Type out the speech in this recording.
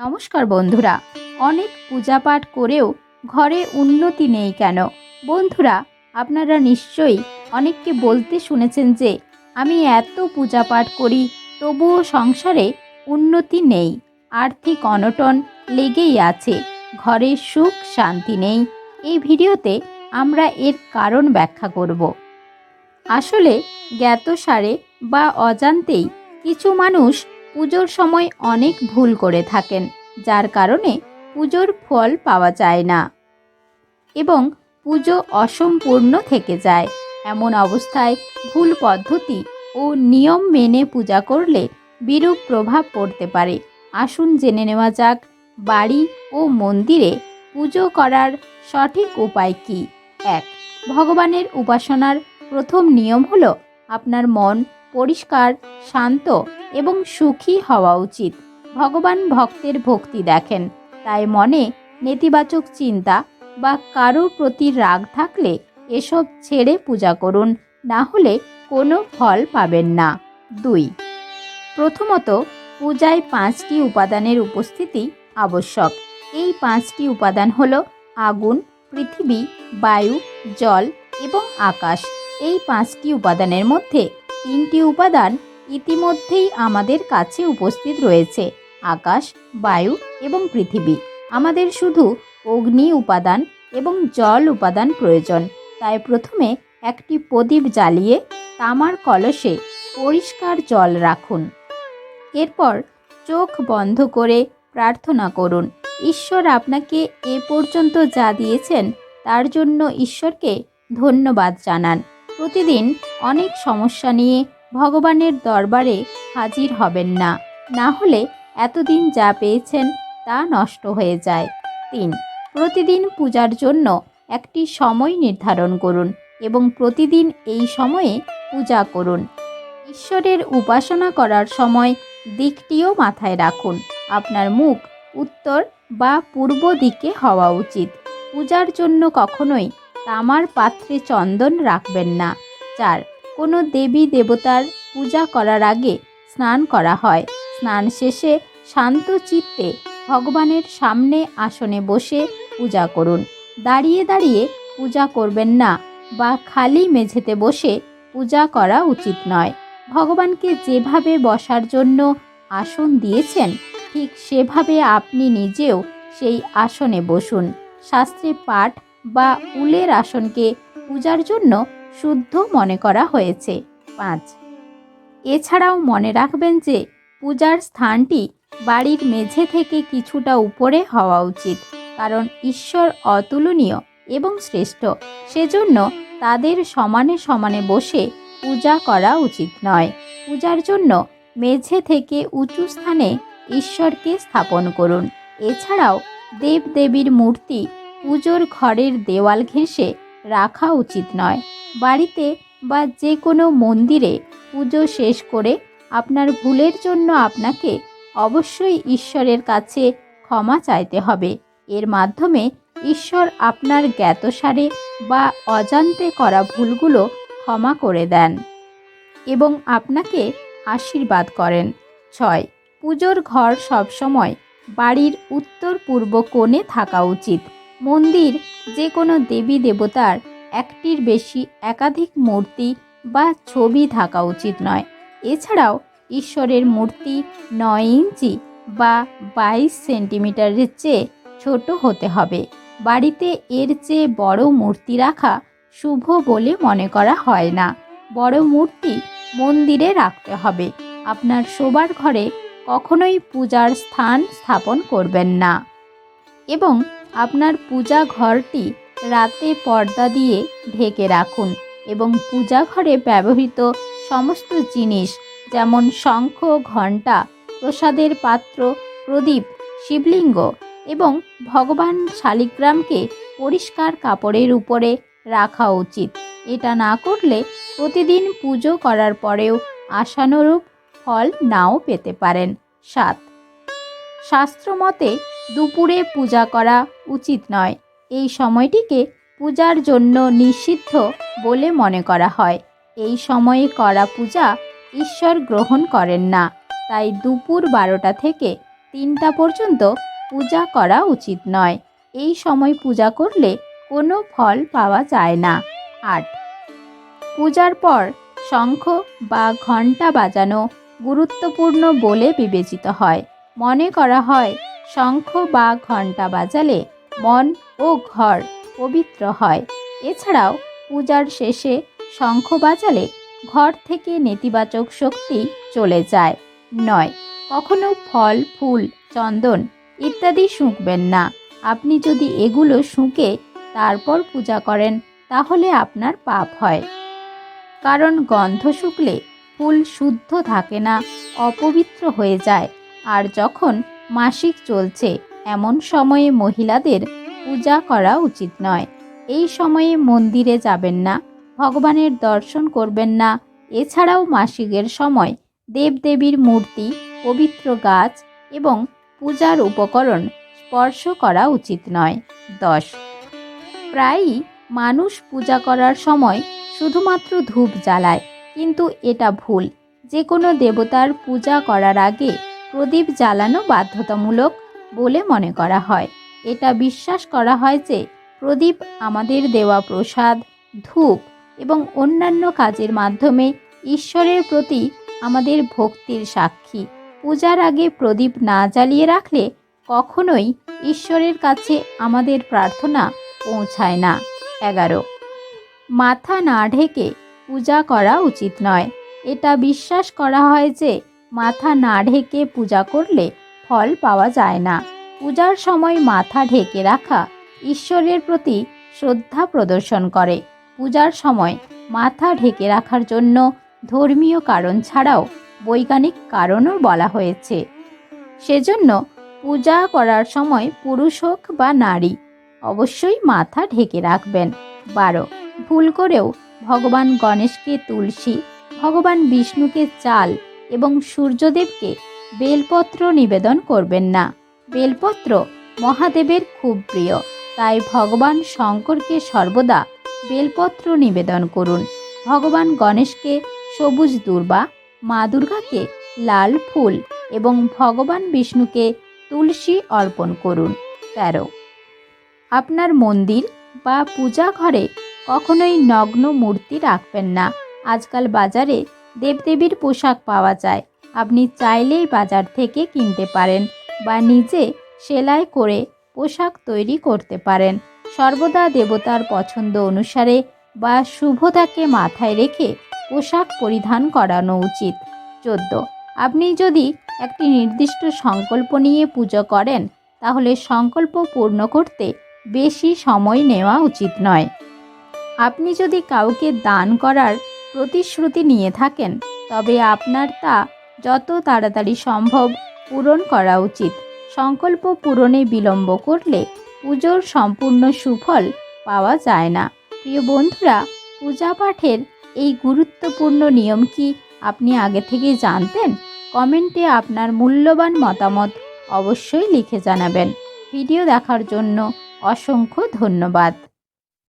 নমস্কার বন্ধুরা, অনেক পূজাপাঠ করেও ঘরে উন্নতি নেই কেন? বন্ধুরা, আপনারা নিশ্চয়ই অনেককে বলতে শুনেছেন যে আমি এত পূজাপাঠ করি তবুও সংসারে উন্নতি নেই, আর্থিক অনটন লেগেই আছে, ঘরে সুখ শান্তি নেই। এই ভিডিওতে আমরা এর কারণ ব্যাখ্যা করব। আসলে জ্ঞাতসারে বা অজান্তেই কিছু মানুষ পুজোর সময় অনেক ভুল করে থাকেন, যার কারণে পুজোর ফল পাওয়া যায় না এবং পুজো অসম্পূর্ণ থেকে যায়। এমন অবস্থায় ভুল পদ্ধতি ও নিয়ম মেনে পূজা করলে বিরূপ প্রভাব পড়তে পারে। আসুন জেনে নেওয়া যাক বাড়ি ও মন্দিরে পুজো করার সঠিক উপায় কী। 1. ভগবানের উপাসনার প্রথম নিয়ম হলো আপনার মন পরিষ্কার, শান্ত এবং সুখী হওয়া উচিত। ভগবান ভক্তের ভক্তি দেখেন, তাই মনে নেতিবাচক চিন্তা বা কারো প্রতি রাগ থাকলে এসব ছেড়ে পূজা করুন, না হলে কোনো ফল পাবেন না। 2. প্রথমত, পূজায় 5টি উপাদানের উপস্থিতি আবশ্যক। এই 5টি উপাদান হলো আগুন, পৃথিবী, বায়ু, জল এবং আকাশ। এই 5টি উপাদানের মধ্যে 3টি উপাদান ইতিমধ্যেই আমাদের কাছে উপস্থিত রয়েছে, আকাশ, বায়ু এবং পৃথিবী। আমাদের শুধু অগ্নি উপাদান এবং জল উপাদান প্রয়োজন। তাই প্রথমে একটি প্রদীপ জ্বালিয়ে তামার কলসে পরিষ্কার জল রাখুন। এরপর চোখ বন্ধ করে প্রার্থনা করুন। ঈশ্বর আপনাকে এ পর্যন্ত যা দিয়েছেন তার জন্য ঈশ্বরকে ধন্যবাদ জানান। প্রতিদিন অনেক সমস্যা নিয়ে ভগবানের দরবারে হাজির হবেন না, না হলে এতদিন যা পেয়েছেন তা নষ্ট হয়ে যায়। 3. প্রতিদিন পূজার জন্য একটি সময় নির্ধারণ করুন এবং প্রতিদিন এই সময়ে পূজা করুন। ঈশ্বরের উপাসনা করার সময় দিকটিও মাথায় রাখুন। আপনার মুখ উত্তর বা পূর্ব দিকে হওয়া উচিত। পূজার জন্য কখনোই তামার পাত্রে চন্দন রাখবেন না। 4. কোনো দেবী দেবতার পূজা করার আগে স্নান করা হয়। স্নান শেষে শান্ত চিত্তে ভগবানের সামনে আসনে বসে পূজা করুন। দাঁড়িয়ে দাঁড়িয়ে পূজা করবেন না বা খালি মেঝেতে বসে পূজা করা উচিত নয়। ভগবানকে যেভাবে বসার জন্য আসন দিয়েছেন ঠিক সেভাবে আপনি নিজেও সেই আসনে বসুন। শাস্ত্রে পাঠ বা উলের আসনকে পূজার জন্য শুদ্ধ মনে করা হয়েছে। 5. এছাড়াও মনে রাখবেন যে পূজার স্থানটি বাড়ির মেঝে থেকে কিছুটা উপরে হওয়া উচিত, কারণ ঈশ্বর অতুলনীয় এবং শ্রেষ্ঠ, সেজন্য তাদের সমানে সমানে বসে পূজা করা উচিত নয়। পূজার জন্য মেঝে থেকে উঁচু স্থানে ঈশ্বরকে স্থাপন করুন। এছাড়াও দেবদেবীর মূর্তি পুজোর ঘরের দেওয়াল ঘেঁষে রাখা উচিত নয়। বাড়িতে বা যে কোনো মন্দিরে পুজো শেষ করে আপনার ভুলের জন্য আপনাকে অবশ্যই ঈশ্বরের কাছে ক্ষমা চাইতে হবে। এর মাধ্যমে ঈশ্বর আপনার জ্ঞাতসারে বা অজান্তে করা ভুলগুলো ক্ষমা করে দেন এবং আপনাকে আশীর্বাদ করেন। 6. পুজোর ঘর সবসময় বাড়ির উত্তর পূর্ব কোণে থাকা উচিত। মন্দির যে কোনো দেবী দেবতার একটির বেশি একাধিক মূর্তি বা ছবি থাকা উচিত নয়। এছাড়াও ঈশ্বরের মূর্তি 9 ইঞ্চি বা 22 সেন্টিমিটারের চেয়ে ছোট হতে হবে। বাড়িতে এর চেয়ে বড় মূর্তি রাখা শুভ বলে মনে করা হয় না। বড় মূর্তি মন্দিরে রাখতে হবে। আপনার শোবার ঘরে কখনোই পূজার স্থান স্থাপন করবেন না এবং আপনার পূজা ঘরটি রাতে পর্দা দিয়ে ঢেকে রাখুন এবং পূজা ঘরে ব্যবহৃত সমস্ত জিনিস যেমন শঙ্খ, ঘণ্টা, প্রসাদের পাত্র, প্রদীপ, শিবলিঙ্গ এবং ভগবান শালিগ্রামকে পরিষ্কার কাপড়ের উপরে রাখা উচিত। এটা না করলে প্রতিদিন পুজো করার পরেও আশানুরূপ ফল নাও পেতে পারেন। 7. শাস্ত্রমতে দুপুরে পূজা করা উচিত নয়। এই সময়টিকে পূজার জন্য নিষিদ্ধ বলে মনে করা হয়। এই সময়ে করা পূজা ঈশ্বর গ্রহণ করেন না। তাই দুপুর 12টা থেকে 3টা পর্যন্ত পূজা করা উচিত নয়। এই সময় পূজা করলে কোনো ফল পাওয়া যায় না। 8, পূজার পর শঙ্খ বা ঘণ্টা বাজানো গুরুত্বপূর্ণ বলে বিবেচিত হয়। মনে করা হয় শঙ্খ বা ঘণ্টা বাজালে মন ও ঘর পবিত্র হয়। এছাড়াও পূজার শেষে শঙ্খ বাজালে ঘর থেকে নেতিবাচক শক্তি চলে যায়। 9, কখনো ফল, ফুল, চন্দন ইত্যাদি শুঁকবেন না। আপনি যদি এগুলো শুঁকে তারপর পূজা করেন তাহলে আপনার পাপ হয়। কারণ গন্ধ শুকলে ফুল শুদ্ধ থাকে না, অপবিত্র হয়ে যায়। আর যখন মাসিক চলছে এমন সময়ে মহিলাদের পূজা করা উচিত নয়। এই সময়ে মন্দিরে যাবেন না, ভগবানের দর্শন করবেন না। এছাড়াও মাসিকের সময় দেবদেবীর মূর্তি, পবিত্র গাছ এবং পূজার উপকরণ স্পর্শ করা উচিত নয়। 10, প্রায়ই মানুষ পূজা করার সময় শুধুমাত্র ধূপ জ্বালায়, কিন্তু এটা ভুল। যে কোনো দেবতার পূজা করার আগে প্রদীপ জ্বালানো বাধ্যতামূলক বলে মনে করা হয়। এটা বিশ্বাস করা হয় যে প্রদীপ আমাদের দেওয়া প্রসাদ, ধূপ এবং অন্যান্য কাজের মাধ্যমে ঈশ্বরের প্রতি আমাদের ভক্তির সাক্ষী। পূজার আগে প্রদীপ না জ্বালিয়ে রাখলে কখনোই ঈশ্বরের কাছে আমাদের প্রার্থনা পৌঁছায় না। 11, মাথা না ঢেকে পূজা করা উচিত নয়। এটা বিশ্বাস করা হয় যে মাথা না ঢেকে পূজা করলে ফল পাওয়া যায় না। পূজার সময় মাথা ঢেকে রাখা ঈশ্বরের প্রতি শ্রদ্ধা প্রদর্শন করে। পূজার সময় মাথা ঢেকে রাখার জন্য ধর্মীয় কারণ ছাড়াও বৈজ্ঞানিক কারণও বলা হয়েছে। সেজন্য পূজা করার সময় পুরুষ হোক বা নারী অবশ্যই মাথা ঢেকে রাখবেন। 12, ভুল করেও ভগবান গণেশকে তুলসী, ভগবান বিষ্ণুকে চাল এবং সূর্যদেবকে বেলপত্র নিবেদন করবেন না। বেলপত্র মহাদেবের খুব প্রিয়, তাই ভগবান শঙ্করকে সর্বদা বেলপত্র নিবেদন করুন। ভগবান গণেশকে সবুজ দূর্বা, মা দুর্গাকে লাল ফুল এবং ভগবান বিষ্ণুকে তুলসী অর্পণ করুন। 13, আপনার মন্দির বা পূজা ঘরে কখনোই নগ্ন মূর্তি রাখবেন না। আজকাল বাজারে দেবদেবীর পোশাক পাওয়া যায়। আপনি চাইলেই বাজার থেকে কিনতে পারেন বা নিজে সেলাই করে পোশাক তৈরি করতে পারেন। সর্বদা দেবতার পছন্দ অনুসারে বা শুভতাকে মাথায় রেখে পোশাক পরিধান করানো উচিত। 14, আপনি যদি একটি নির্দিষ্ট সংকল্প নিয়ে পুজো করেন তাহলে সংকল্প পূর্ণ করতে বেশি সময় নেওয়া উচিত নয়। আপনি যদি কাউকে দান করার প্রতিশ্রুতি নিয়ে থাকেন তবে আপনার তা যত তাড়াতাড়ি সম্ভব পূরণ করা উচিত। সংকল্প পূরণে বিলম্ব করলে পুজোর সম্পূর্ণ সুফল পাওয়া যায় না। প্রিয় বন্ধুরা, পূজা পাঠের এই গুরুত্বপূর্ণ নিয়ম কি আপনি আগে থেকেই জানতেন? কমেন্টে আপনার মূল্যবান মতামত অবশ্যই লিখে জানাবেন। ভিডিও দেখার জন্য অসংখ্য ধন্যবাদ।